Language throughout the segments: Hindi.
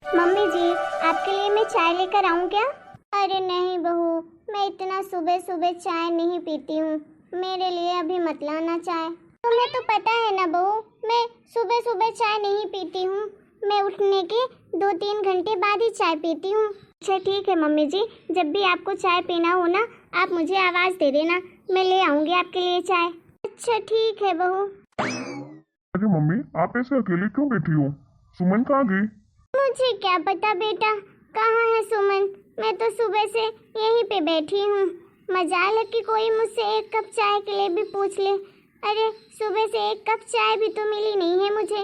मम्मी जी, आपके लिए मैं चाय लेकर आऊं क्या? अरे नहीं बहू, मैं इतना सुबह सुबह चाय नहीं पीती हूँ। मेरे लिए अभी मत लाना चाय। तुम्हें तो पता है ना बहू, मैं सुबह सुबह चाय नहीं पीती हूँ। मैं उठने के 2-3 घंटे बाद ही चाय पीती हूँ। अच्छा ठीक है मम्मी जी, जब भी आपको चाय पीना हो ना, आप मुझे आवाज़ दे देना, मैं ले आऊँगी आपके लिए चाय। अच्छा ठीक है बहू। अरे मम्मी, आप ऐसे अकेले क्यों बैठी हो? सुमन कहाँ गई? मुझे क्या पता बेटा, कहाँ है सुमन। मैं तो सुबह से यहीं पे बैठी हूँ। मजाल है कि कोई मुझसे एक कप चाय के लिए भी पूछ ले। अरे सुबह से एक कप चाय भी तो मिली नहीं है मुझे।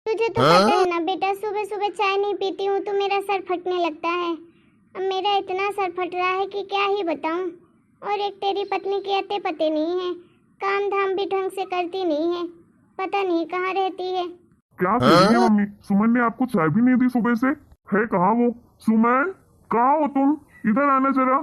तुझे तो पता है ना बेटा, सुबह सुबह चाय नहीं पीती हूँ तो मेरा सर फटने लगता है। अब मेरा इतना सर फट रहा है कि क्या ही बताऊँ। और एक तेरी पत्नी के अते पते नहीं है, काम धाम भी ढंग से करती नहीं है, पता नहीं कहाँ रहती है। क्या कह रही है मम्मी? सुमन ने आपको चाय भी नहीं दी सुबह से? है कहाँ वो? सुमन, कहाँ हो तुम? इधर आना जरा।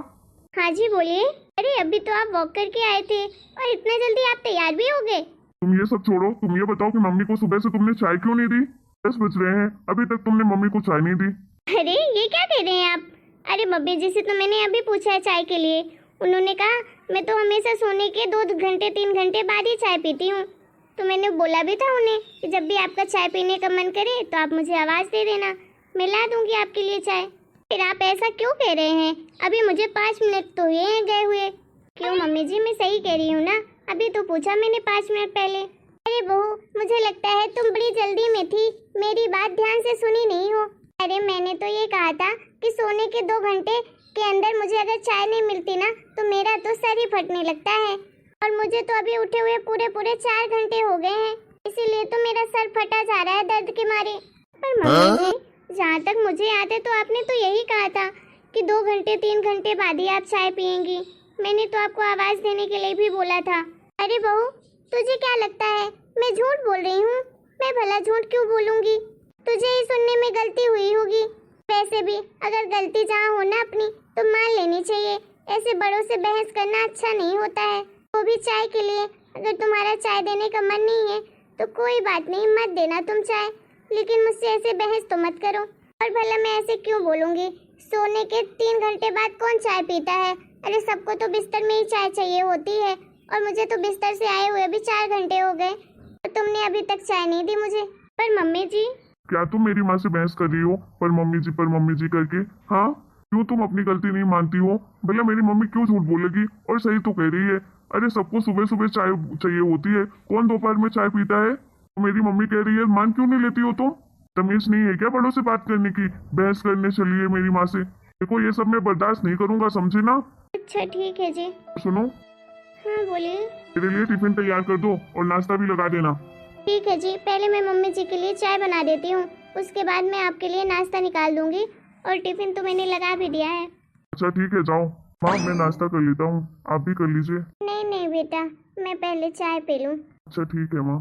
हाँ जी बोलिए। अरे अभी तो आप वॉक करके आए थे और इतना जल्दी आप तैयार भी हो गए? तुम ये सब छोड़ो, तुम ये बताओ कि मम्मी को सुबह से तुमने चाय क्यों नहीं दी? 10 बज रहे हैं, अभी तक तुमने मम्मी को चाय नहीं दी। अरे ये क्या कह रहे हैं आप? अरे मम्मी जी से तो मैंने अभी पूछा है चाय के लिए। उन्होंने कहा मैं तो हमेशा सोने के 2 घंटे 3 घंटे बाद ही चाय पीती हूँ। तो मैंने बोला भी था उन्हें कि जब भी आपका चाय पीने का मन करे तो आप मुझे आवाज़ दे देना, मैं ला दूंगी आपके लिए चाय। फिर आप ऐसा क्यों कह रहे हैं? अभी मुझे 5 मिनट तो हुए हैं गए हुए। क्यों मम्मी जी, मैं सही कह रही हूँ ना? अभी तो पूछा मैंने 5 मिनट पहले। अरे बहू, मुझे लगता है तुम बड़ी जल्दी में थी, मेरी बात ध्यान से सुनी नहीं हो। अरे मैंने तो ये कहा था कि सोने के 2 घंटे के अंदर मुझे अगर चाय नहीं मिलती ना तो मेरा तो सर ही फटने लगता है। और मुझे तो अभी उठे हुए पूरे पूरे 4 घंटे हो गए हैं, इसीलिए तो मेरा सर फटा जा रहा है दर्द के मारे। पर मम्मी जी, जहाँ तक मुझे याद है तो आपने तो यही कहा था कि 2 घंटे 3 घंटे बाद ही आप चाय पियेंगी। मैंने तो आपको आवाज़ देने के लिए भी बोला था। अरे बहू, तुझे क्या लगता है मैं झूठ बोल रही हूँ? मैं भला झूठ क्यों बोलूँगी? तुझे ही सुनने में गलती हुई होगी। वैसे भी अगर गलती जहाँ हो ना अपनी तो मान लेनी चाहिए। ऐसे बड़ों से बहस करना अच्छा नहीं होता है, वो भी चाय के लिए। अगर तुम्हारा चाय देने का मन नहीं है तो कोई बात नहीं, मत देना तुम चाय, लेकिन मुझसे ऐसे बहस तो मत करो। और भला मैं ऐसे क्यों बोलूँगी? सोने के 3 घंटे बाद कौन चाय पीता है? अरे सबको तो बिस्तर में ही चाय चाहिए होती है, और मुझे तो बिस्तर से आए हुए भी 4 घंटे हो गए, तो तुमने अभी तक चाय नहीं दी मुझे। पर मम्मी जी। क्या तुम मेरी माँ से बहस कर रही हो पर मम्मी जी करके? हाँ, क्यों तुम अपनी गलती नहीं मानती हो? भला मेरी मम्मी क्यों झूठ बोलेगी? और सही तो कह रही है। अरे सबको सुबह सुबह चाय चाहिए होती है, कौन दोपहर में चाय पीता है? तो मेरी मम्मी कह रही है, मान क्यों नहीं लेती हो तुम? तमीज नहीं है क्या बड़ों से बात करने की? बहस करने चली है मेरी माँ से। देखो ये सब मैं बर्दाश्त नहीं करूंगा, समझे ना? अच्छा ठीक है जी। सुनो, हाँ बोलिए। मेरे लिए टिफिन तैयार कर दो और नाश्ता भी लगा देना। ठीक है जी, पहले मैं मम्मी जी के लिए चाय बना देती हूँ, उसके बाद मैं आपके लिए नाश्ता निकाल दूंगी। और टिफिन तो मैंने लगा भी दिया है। अच्छा ठीक है, जाओ। माँ मैं नाश्ता कर लेता हूँ, आप भी कर लीजिए। नहीं नहीं बेटा, मैं पहले चाय पी लूँ। अच्छा ठीक है माँ।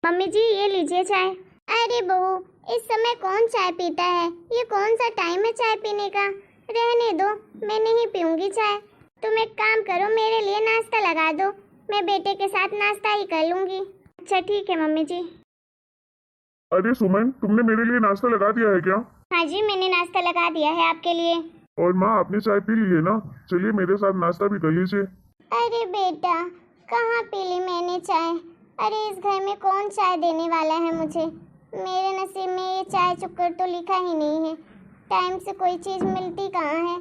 मम्मी जी ये लीजिए चाय। अरे बहू, इस समय कौन चाय पीता है? ये कौन सा टाइम है चाय पीने का? रहने दो, मैं नहीं पीऊंगी चाय। तुम एक काम करो, मेरे लिए नाश्ता लगा दो, मैं बेटे के साथ नाश्ता ही कर लूंगी। अच्छा ठीक है मम्मी जी। अरे सुमन, तुमने मेरे लिए नाश्ता लगा दिया है क्या? हाँ जी, मैंने नाश्ता लगा दिया है आपके लिए। और माँ, आपने चाय पी ली है ना? चलिए मेरे साथ नाश्ता भी कर लीजिए। अरे बेटा, कहाँ पी ली मैंने चाय? अरे इस घर में कौन चाय देने वाला है मुझे? मेरे नसीब में ये चाय चुक्कर तो लिखा ही नहीं है। टाइम से कोई चीज़ मिलती कहाँ है?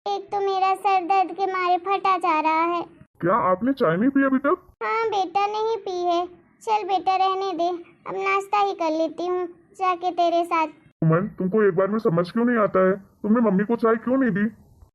एक तो मेरा सर दर्द के मारे फटा जा रहा है। क्या आपने चाय नहीं पी अभी तक? हाँ बेटा, नहीं पी है। चल बेटा रहने दे, अब नाश्ता ही कर लेती हूँ जाके तेरे साथ। सुमन, तुमको एक बार में समझ क्यों नहीं आता है? तुमने मम्मी को चाय क्यों नहीं दी?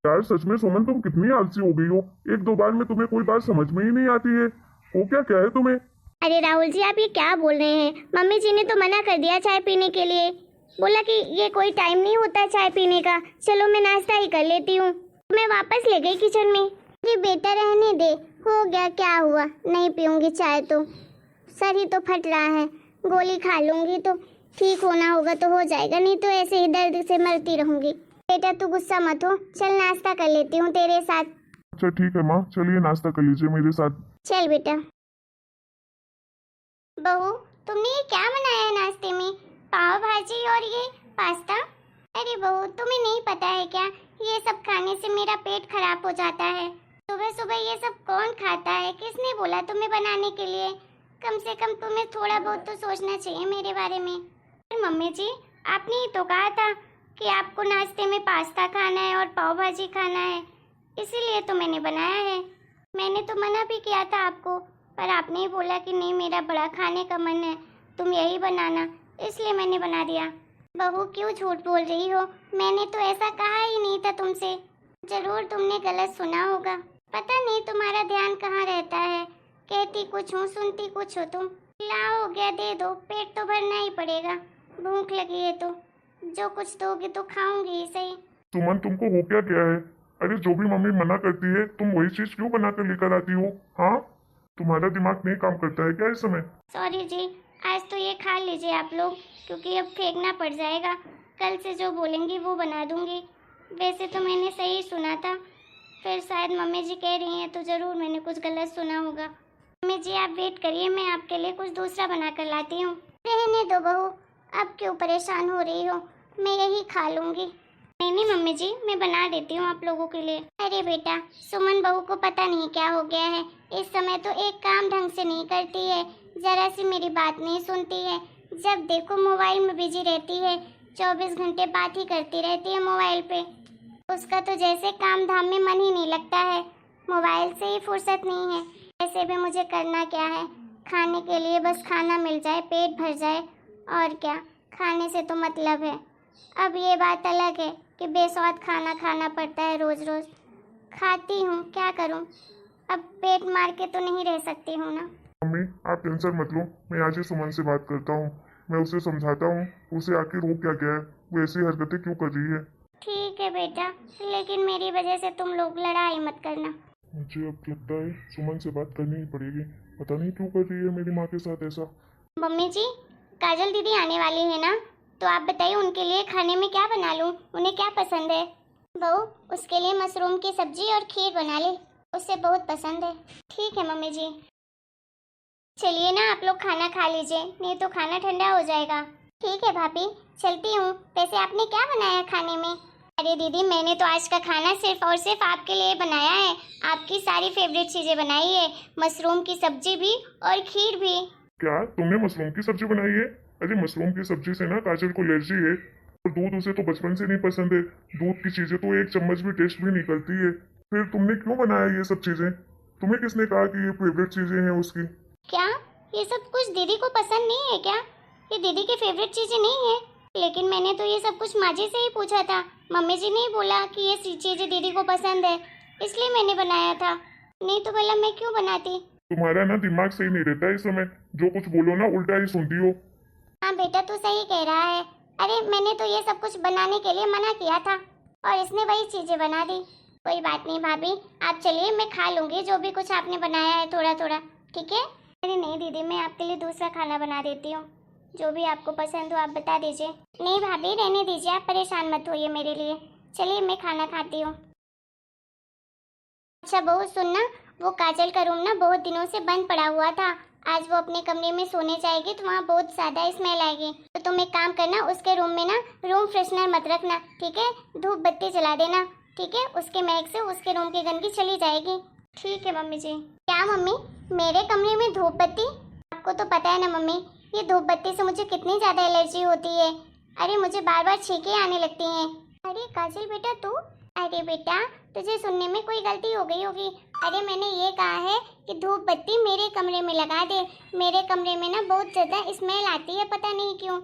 यार सच में सुमन, तुम कितनी आलसी हो गई हो। 1-2 बार में तुम्हें कोई बात समझ में ही नहीं आती है। वो क्या क्या है तुम्हें? अरे राहुल जी, आप ये क्या बोल रहे हैं? मम्मी जी ने तो मना कर दिया चाय पीने के लिए, बोला कि ये कोई टाइम नहीं होता चाय पीने का। चलो मैं नाश्ता ही कर लेती हूँ। मैं वापस ले गई किचन में। अरे बेटा रहने दे, हो गया, क्या हुआ? नहीं पीऊंगी चाय तो सर ही तो फट रहा है, गोली खा लूंगी तो ठीक होना होगा तो हो जाएगा, नहीं तो ऐसे ही दर्द से मरती रहूंगी। बेटा तू गुस्सा मत हो, चल नाश्ता कर लेती हूँ तेरे साथ। अच्छा ठीक है माँ, चलिए नाश्ता कर लीजिए मेरे साथ। चल बेटा। बहू, तुमने ये क्या बनाया है नाश्ते में? पाव भाजी और ये पास्ता। अरे बहू, तुम्हें नहीं पता है क्या, ये सब खाने से मेरा पेट खराब हो जाता है। सुबह सुबह ये सब कौन खाता है? किसने बोला तुम्हें बनाने के लिए? कम से कम तुम्हें थोड़ा बहुत तो सोचना चाहिए मेरे बारे में। मम्मी जी, आपने ही तो कहा था कि आपको नाश्ते में पास्ता खाना है और पाव भाजी खाना है, इसीलिए तो मैंने बनाया है। मैंने तो मना भी किया था आपको, पर आपने ही बोला कि नहीं मेरा बड़ा खाने का मन है, तुम यही बनाना, इसलिए मैंने बना दिया। बहू क्यों झूठ बोल रही हो? मैंने तो ऐसा कहा ही नहीं था तुमसे। जरूर तुमने गलत सुना होगा, पता नहीं तुम्हारा ध्यान कहाँ रहता है। कहती कुछ हूँ सुनती कुछ हो तुम। लाओ, हो गया, दे दो, पेट तो भरना ही पड़ेगा। भूख लगी है तो जो कुछ दोगे तो खाऊंगी ही सही। सुमन, तुमको हो क्या है? अरे जो भी मम्मी मना करती है तुम वही चीज क्यों बना कर लेकर आती हो? हाँ, तुम्हारा दिमाग नहीं काम करता है क्या इस समय? सॉरी जी, आज तो ये खा लीजिए आप लोग, क्योंकि अब फेंकना पड़ जाएगा। कल से जो बोलेंगी वो बना दूंगी। वैसे तो मैंने सही सुना था, फिर शायद मम्मी जी कह रही हैं तो ज़रूर मैंने कुछ गलत सुना होगा। मम्मी जी आप वेट करिए, मैं आपके लिए कुछ दूसरा बना कर लाती हूँ। रहने दो बहू, अब क्यों परेशान हो रही हो, मैं यही खा लूँगी। नहीं नहीं मम्मी जी, मैं बना देती हूँ आप लोगों के लिए। अरे बेटा, सुमन बहू को पता नहीं क्या हो गया है, इस समय तो एक काम ढंग से नहीं करती है, जरा सी मेरी बात नहीं सुनती है। जब देखो मोबाइल में बिजी रहती है, 24 घंटे बात ही करती रहती है मोबाइल पे। उसका तो जैसे काम धाम में मन ही नहीं लगता है, मोबाइल से ही फुर्सत नहीं है। ऐसे भी मुझे करना क्या है, खाने के लिए बस खाना मिल जाए, पेट भर जाए, और क्या, खाने से तो मतलब है। अब ये बात अलग है कि बेस्वाद खाना खाना पड़ता है रोज रोज। खाती हूँ, क्या करूँ, अब पेट मार के तो नहीं रह सकती हूँ ना। मम्मी आप टेंशन मत लो, मैं आज ही सुमन से बात करता हूँ, मैं उसे समझाता हूँ उसे आखिर हो क्या गया है, वो ऐसी हरकतें क्यों कर रही है। ठीक है बेटा, लेकिन मेरी वजह से तुम लोग लड़ाई मत करना। मुझे अब लगता है सुमन से बात करनी ही पड़ेगी, पता नहीं क्यों कर रही है मेरी माँ के साथ ऐसा। मम्मी जी, काजल दीदी आने वाली है ना, तो आप बताइए उनके लिए खाने में क्या बना लूँ, उन्हें क्या पसंद है? बहू, उसके लिए मशरूम की सब्जी और खीर बना ले, उसे बहुत पसंद है। ठीक है मम्मी जी। चलिए ना, आप लोग खाना खा लीजिए, नहीं तो खाना ठंडा हो जाएगा। ठीक है भाभी, चलती हूँ। वैसे आपने क्या बनाया खाने में? अरे दीदी, मैंने तो आज का खाना सिर्फ और सिर्फ आपके लिए बनाया है, आपकी सारी फेवरेट चीजें बनाई है, मशरूम की सब्जी भी और खीर भी। क्या तुमने मशरूम की सब्जी बनाई है? अरे मशरूम की सब्जी से ना काजल को एलर्जी है, और दूध उसे तो बचपन से नहीं पसंद है, दूध की चीजें तो एक चम्मच भी टेस्ट भी नहीं करती है। फिर तुमने क्यों बनाया ये सब चीजें? तुम्हें किसने कहा कि ये फेवरेट चीजें हैं उसकी? क्या ये सब कुछ दीदी को पसंद नहीं है क्या? ये दीदी की फेवरेट चीजें नहीं है? लेकिन मैंने तो ये सब कुछ माँ जी से ही पूछा था, मम्मी जी ने ही बोला कि ये चीजें दीदी को पसंद है, इसलिए मैंने बनाया था, नहीं तो भला मैं क्यों बनाती। तुम्हारा ना दिमाग सही नहीं रहता इस समय, जो कुछ बोलो ना उल्टा ही सुनती हो। हाँ बेटा, तू सही कह रहा है। अरे मैंने तो ये सब कुछ बनाने के लिए मना किया था और इसने वही चीजें बना दी। कोई बात नहीं भाभी, आप चलिए, मैं खा लूंगी जो भी कुछ आपने बनाया है थोड़ा थोड़ा, ठीक है? अरे नहीं दीदी, मैं आपके लिए दूसरा खाना बना देती हूँ, जो भी आपको पसंद हो आप बता दीजिए। नहीं भाभी, रहने दीजिए, आप परेशान मत होइए मेरे लिए। चलिए मैं खाना खाती हूँ। अच्छा बहू सुनना, वो काजल का रूम ना बहुत दिनों से बंद पड़ा हुआ था, आज वो अपने कमरे में सोने जाएगी तो वहाँ बहुत ज्यादा स्मेल आएगी, तो तुम एक काम करना, उसके रूम में ना रूम फ्रेशनर मत रखना, ठीक है? धूप बत्ती जला देना, ठीक है? उसके महक से उसके रूम की गंदगी चली जाएगी। ठीक है मम्मी जी। क्या मम्मी, मेरे कमरे में धूप बत्ती? आपको तो पता है ना मम्मी, ये धूप बत्ती से मुझे कितनी ज्यादा एलर्जी होती है। अरे मुझे बार बार छींकें आने लगती हैं। अरे काजल बेटा तू? अरे बेटा, तुझे सुनने में कोई गलती हो गई होगी। अरे मैंने ये कहा है कि धूप बत्ती मेरे कमरे में लगा दे, मेरे कमरे में ना बहुत ज्यादा स्मेल आती है, पता नहीं क्यों।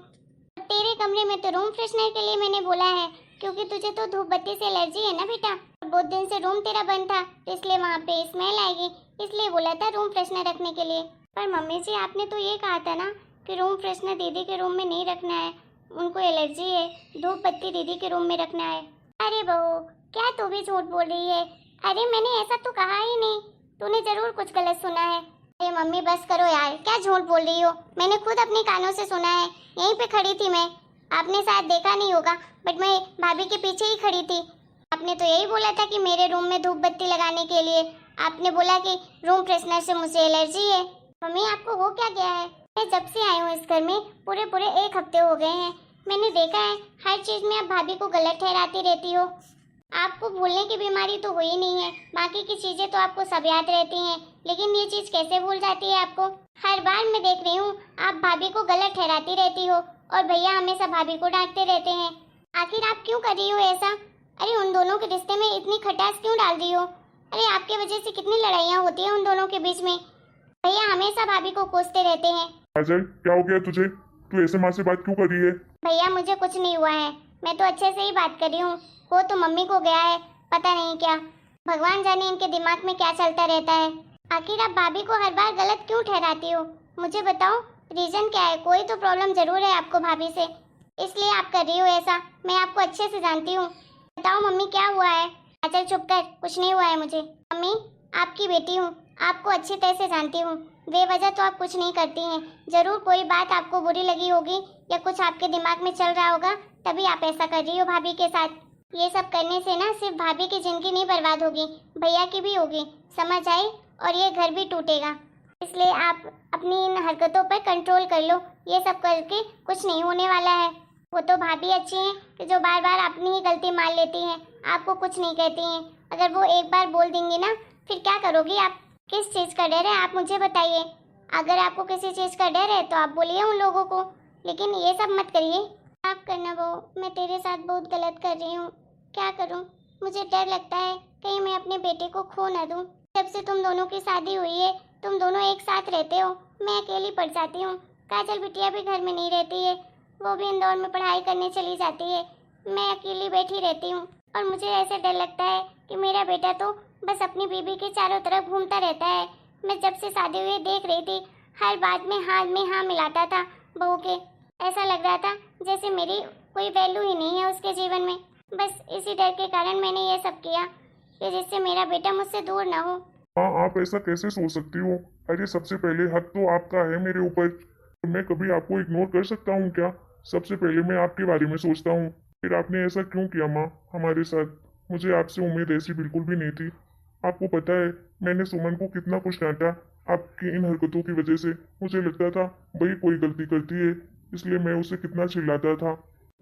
तेरे कमरे में तो रूम फ्रेशनर के लिए मैंने बोला है, क्योंकि तुझे तो धूप बत्ती से एलर्जी है ना बेटा, बहुत दिन से रूम तेरा बंद था, इसलिए वहाँ पे स्मेल आएगी, इसलिए बोला था रूम फ्रेशनर रखने के लिए। पर मम्मी जी आपने तो ये कहा था ना कि रूम फ्रेशनर दीदी के रूम में नहीं रखना है, उनको एलर्जी है, धूप बत्ती दीदी के रूम में रखना है। अरे बहू, क्या तू भी झूठ बोल रही है? अरे मैंने ऐसा तो कहा ही नहीं, तूने जरूर कुछ गलत सुना है। अरे मम्मी बस करो यार, क्या झूठ बोल रही हो? मैंने खुद अपने कानों से सुना है, यहीं पे खड़ी थी मैं, आपने शायद देखा नहीं होगा, बट मैं भाभी के पीछे ही खड़ी थी। आपने तो यही बोला था कि मेरे रूम में धूप बत्ती लगाने के लिए, आपने बोला कि रूम फ्रेशनर से मुझे एलर्जी है। मम्मी आपको हो क्या गया है? मैं जब से आई हूँ इस घर में पूरे पूरे 1 हफ्ते हो गए हैं। मैंने देखा है हर चीज में आप भाभी को गलत ठहराती रहती हो। आपको भूलने की बीमारी तो हुई नहीं है, बाकी की चीजें तो आपको सब याद रहती हैं, लेकिन ये चीज कैसे भूल जाती है आपको? हर बार मैं देख रही हूँ आप भाभी को गलत ठहराती रहती हो और भैया हमेशा भाभी को डांटते रहते हैं। आखिर आप क्यों कर रही हो ऐसा? अरे उन दोनों के रिश्ते में इतनी खटास क्यों डाल रही हो? अरे आपके वजह से कितनी लड़ाइयाँ होती हैं उन दोनों के बीच में। भैया हमेशा भाभी को कोसते रहते हैं। काजल, क्या हो गया तुझे? तू ऐसे माँ से बात क्यों कर रही है? भैया मुझे कुछ नहीं हुआ है, मैं तो अच्छे से ही बात कर रही हूँ। हो तो मम्मी को गया है, पता नहीं क्या, भगवान जाने इनके दिमाग में क्या चलता रहता है। आखिर आप भाभी को हर बार गलत क्यों ठहराती हो? मुझे बताओ रीजन क्या है? कोई तो प्रॉब्लम जरूर है आपको भाभी से, इसलिए आप कर रही हो ऐसा। मैं आपको अच्छे से जानती हूँ। बताओ मम्मी क्या हुआ है? अच्छा चुप कर, कुछ नहीं हुआ है मुझे। मम्मी आपकी बेटी हूँ, आपको अच्छी तरह से जानती हूँ। बेवजह तो आप कुछ नहीं करती हैं। जरूर कोई बात आपको बुरी लगी होगी या कुछ आपके दिमाग में चल रहा होगा, तभी आप ऐसा कर रही हो भाभी के साथ। ये सब करने से ना सिर्फ भाभी की जिंदगी नहीं बर्बाद होगी, भैया की भी होगी, समझ आई? और ये घर भी टूटेगा। इसलिए आप अपनी इन हरकतों पर कंट्रोल कर लो। ये सब करके कुछ नहीं होने वाला है। वो तो भाभी अच्छी हैं कि जो बार बार अपनी ही गलती मान लेती हैं, आपको कुछ नहीं कहती हैं। अगर वो एक बार बोल देंगी ना, फिर क्या करोगी आप? किस चीज़ का डर है आप मुझे बताइए। अगर आपको किसी चीज़ का डर है तो आप बोलिए उन लोगों को, लेकिन ये सब मत करिए। माफ करना बहू, मैं तेरे साथ बहुत गलत कर रही हूँ। क्या करूँ? मुझे डर लगता है कहीं मैं अपने बेटे को खो ना दूँ। जब से तुम दोनों की शादी हुई है, तुम दोनों एक साथ रहते हो, मैं अकेली पड़ जाती हूँ। काजल बिटिया भी घर में नहीं रहती है, वो भी इंदौर में पढ़ाई करने चली जाती है। मैं अकेली बैठी रहती हूँ और मुझे ऐसे डर लगता है कि मेरा बेटा तो बस अपनी बीबी के चारों तरफ घूमता रहता है। मैं जब से शादी हुई देख रही थी, हर बात में हाँ मिलाता था बहू के। ऐसा लग रहा था जैसे मेरी कोई वैल्यू ही नहीं है उसके जीवन में। बस इसी डर के कारण मैंने ये सब किया कि जिससे मेरा बेटा मुझसे दूर ना हो। हाँ, आप ऐसा कैसे सोच सकती हो? अरे सबसे पहले हक तो आपका है मेरे ऊपर, तो मैं कभी आपको इग्नोर कर सकता हूँ क्या? सबसे पहले मैं आपके बारे में सोचता हूँ। फिर आपने ऐसा क्यों किया माँ हमारे साथ? मुझे आपसे उम्मीद ऐसी बिल्कुल भी नहीं थी। आपको पता है मैंने सुमन को कितना कुछ डांटा आपकी इन हरकतों की वजह से। मुझे लगता था वही कोई गलती करती है, इसलिए मैं उसे कितना चिल्लाता था।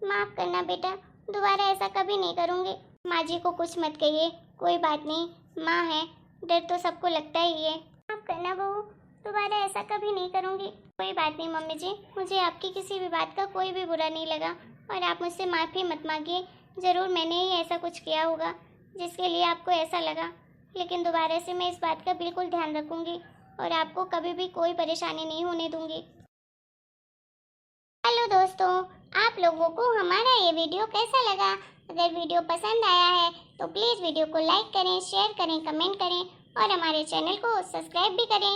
माफ करना बेटा, दोबारा ऐसा कभी नहीं करूँगी। माँ जी को कुछ मत कहिए, कोई बात नहीं, माँ है, डर तो सबको लगता ही है। माफ करना बहू, दोबारा ऐसा कभी नहीं करूँगी। कोई बात नहीं मम्मी जी, मुझे आपकी किसी भी बात का कोई भी बुरा नहीं लगा और आप मुझसे माफ़ी मत मांगिए। ज़रूर मैंने ही ऐसा कुछ किया होगा जिसके लिए आपको ऐसा लगा, लेकिन दोबारा से मैं इस बात का बिल्कुल ध्यान रखूँगी और आपको कभी भी कोई परेशानी नहीं होने दूँगी। हेलो दोस्तों, आप लोगों को हमारा ये वीडियो कैसा लगा? अगर वीडियो पसंद आया है तो प्लीज़ वीडियो को लाइक करें, शेयर करें, कमेंट करें और हमारे चैनल को सब्सक्राइब भी करें।